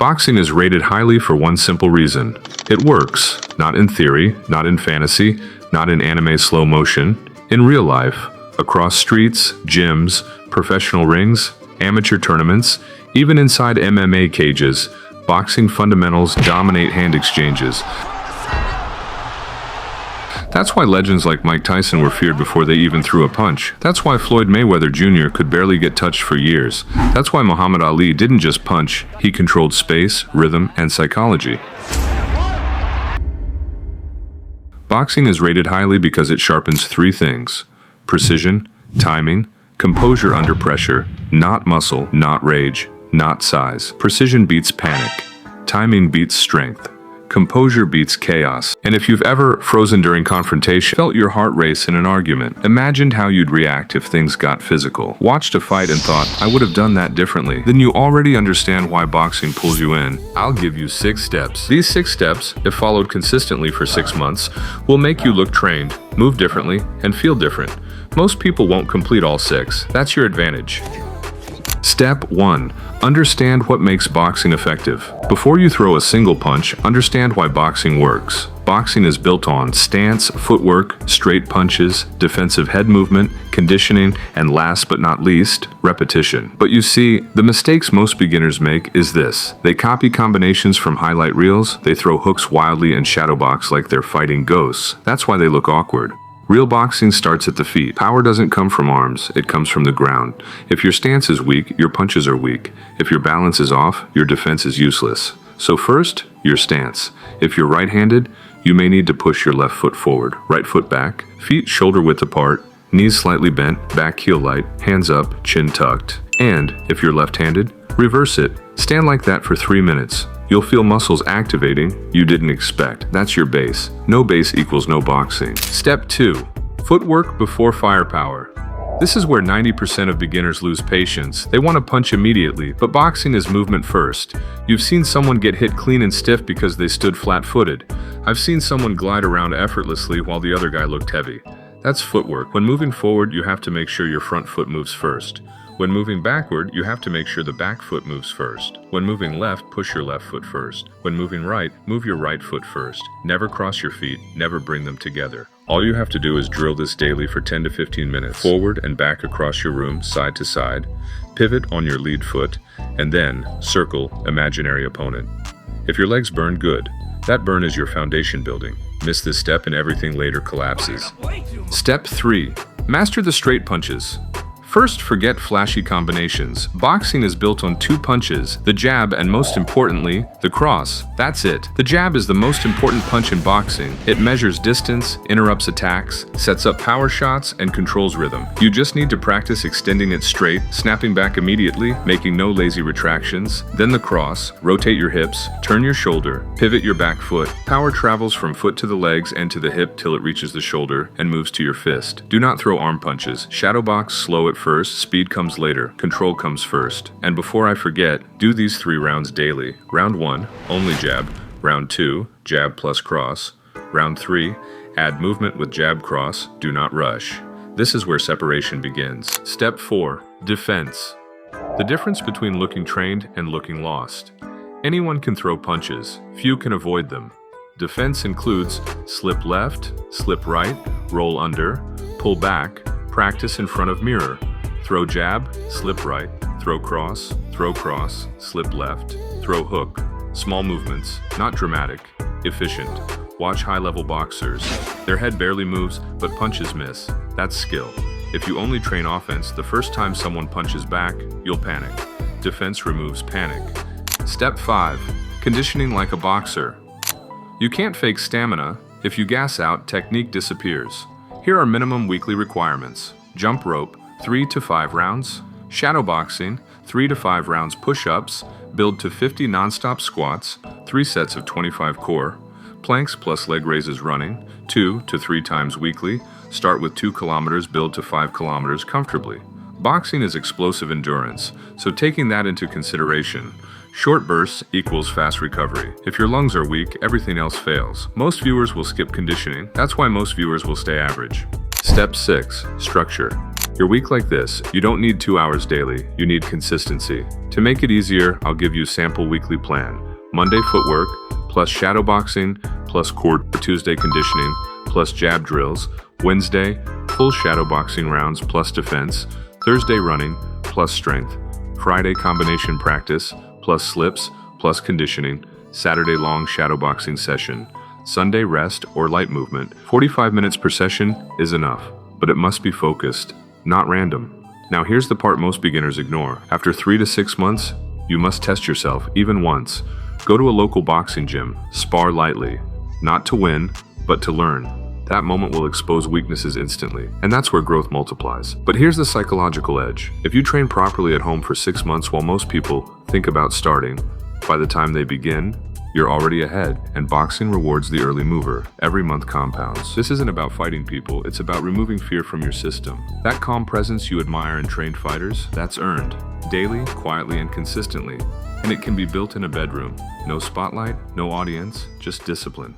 Boxing is rated highly for one simple reason. It works. Not in theory, not in fantasy, not in anime slow motion. In real life, across streets, gyms, professional rings, amateur tournaments, even inside MMA cages, boxing fundamentals dominate hand exchanges. That's why legends like Mike Tyson were feared before they even threw a punch. That's why Floyd Mayweather Jr. could barely get touched for years. That's why Muhammad Ali didn't just punch, he controlled space, rhythm, and psychology. Boxing is rated highly because it sharpens three things: precision, timing, composure under pressure, not muscle, not rage, not size. Precision beats panic. Timing beats strength. Composure beats chaos. And if you've ever frozen during confrontation, felt your heart race in an argument, imagined how you'd react if things got physical, watched a fight and thought, I would have done that differently, then you already understand why boxing pulls you in. I'll give you 6 steps. These 6 steps, if followed consistently for 6 months, will make you look trained, move differently, and feel different. Most people won't complete all 6. That's your advantage. Step 1. Understand what makes boxing effective. Before you throw a single punch, understand why boxing works. Boxing is built on stance, footwork, straight punches, defensive head movement, conditioning, and last but not least, repetition. But you see, the mistakes most beginners make is this. They copy combinations from highlight reels, they throw hooks wildly and shadow box like they're fighting ghosts. That's why they look awkward. Real boxing starts at the feet. Power doesn't come from arms, it comes from the ground. If your stance is weak, your punches are weak. If your balance is off, your defense is useless. So first, your stance. If you're right-handed, you may need to push your left foot forward, right foot back, feet shoulder width apart, knees slightly bent, back heel light, hands up, chin tucked. And if you're left-handed, reverse it. Stand like that for 3 minutes. You'll feel muscles activating you didn't expect. That's your base. No base equals no boxing. Step 2. Footwork before firepower. This is where 90% of beginners lose patience. They want to punch immediately, but boxing is movement first. You've seen someone get hit clean and stiff because they stood flat-footed. I've seen someone glide around effortlessly while the other guy looked heavy. That's footwork. When moving forward, you have to make sure your front foot moves first. When moving backward, you have to make sure the back foot moves first. When moving left, push your left foot first. When moving right, move your right foot first. Never cross your feet, never bring them together. All you have to do is drill this daily for 10 to 15 minutes. Forward and back across your room, side to side. Pivot on your lead foot, and then circle imaginary opponent. If your legs burn, good. That burn is your foundation building. Miss this step and everything later collapses. Step 3. Master the straight punches. First, forget flashy combinations. Boxing is built on 2 punches, the jab and most importantly, the cross. That's it. The jab is the most important punch in boxing. It measures distance, interrupts attacks, sets up power shots, and controls rhythm. You just need to practice extending it straight, snapping back immediately, making no lazy retractions. Then the cross, rotate your hips, turn your shoulder, pivot your back foot. Power travels from foot to the legs and to the hip till it reaches the shoulder and moves to your fist. Do not throw arm punches. Shadow box, slow it first, speed comes later, control comes first. And before I forget, do these 3 rounds daily. Round 1, only jab. Round 2, jab plus cross. Round 3, add movement with jab cross, do not rush. This is where separation begins. Step 4, defense. The difference between looking trained and looking lost. Anyone can throw punches, few can avoid them. Defense includes slip left, slip right, roll under, pull back, practice in front of mirror. Throw jab, slip right, throw cross, slip left, throw hook. Small movements, not dramatic, efficient. Watch high-level boxers. Their head barely moves, but punches miss. That's skill. If you only train offense, the first time someone punches back, you'll panic. Defense removes panic. Step 5. Conditioning like a boxer. You can't fake stamina. If you gas out, technique disappears. Here are minimum weekly requirements. Jump rope, 3 to 5 rounds. Shadow boxing, 3 to 5 rounds push-ups. Build to 50 non-stop squats, 3 sets of 25 core. Planks plus leg raises running, 2 to 3 times weekly. Start with 2 kilometers, build to 5 kilometers comfortably. Boxing is explosive endurance, so taking that into consideration, short bursts equals fast recovery. If your lungs are weak, everything else fails. Most viewers will skip conditioning. That's why most viewers will stay average. Step 6. Structure. Your week like this, you don't need 2 hours daily, you need consistency. To make it easier, I'll give you a sample weekly plan. Monday footwork, plus shadow boxing, plus core. Tuesday conditioning, plus jab drills. Wednesday, full shadow boxing rounds plus defense. Thursday running, plus strength. Friday combination practice, plus slips, plus conditioning. Saturday long shadow boxing session. Sunday rest or light movement. 45 minutes per session is enough, but it must be focused, not random. Now here's the part most beginners ignore. After 3 to 6 months, you must test yourself, even once. Go to a local boxing gym, spar lightly. Not to win, but to learn. That moment will expose weaknesses instantly, and that's where growth multiplies. But here's the psychological edge. If you train properly at home for 6 months while most people think about starting, by the time they begin, you're already ahead, and boxing rewards the early mover. Every month compounds. This isn't about fighting people, it's about removing fear from your system. That calm presence you admire in trained fighters, that's earned. Daily, quietly, and consistently. And it can be built in a bedroom. No spotlight, no audience, just discipline.